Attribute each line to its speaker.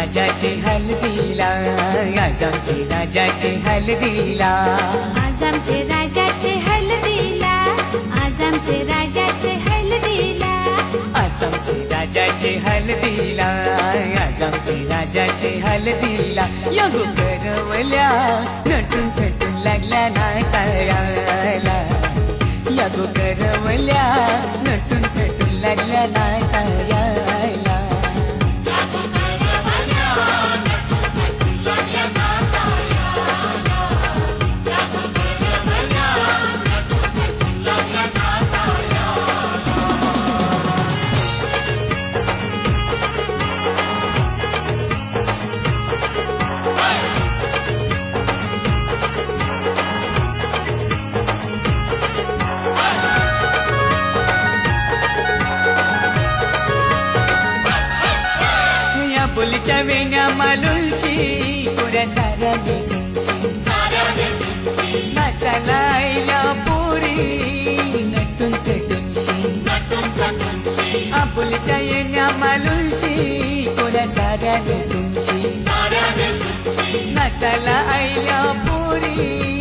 Speaker 1: राजाचे हल्दीला, आज आमचे राजाचे हल्दीला,
Speaker 2: आज आमचे राजाचे हल्दीला, आज आमचे राजाचे हल्दीला,
Speaker 1: आज आमचे राजाचे हल्दीला, आज आमचे राजाचे हल्दीला. यगो करवल्या नटून थटून लागल्या नाचायला, यगो करवल्या नटून थटून लागल्या नाचायला. बोलीच्या वेण्या मालुशी पुऱ्या साऱ्या देशशी, नाचायला आईल्या पोरी नटून थटूनशी, आपुलीच्या येण्या मालुशी पुऱ्या साऱ्या देशशी, नाचायला आईल्या पोरी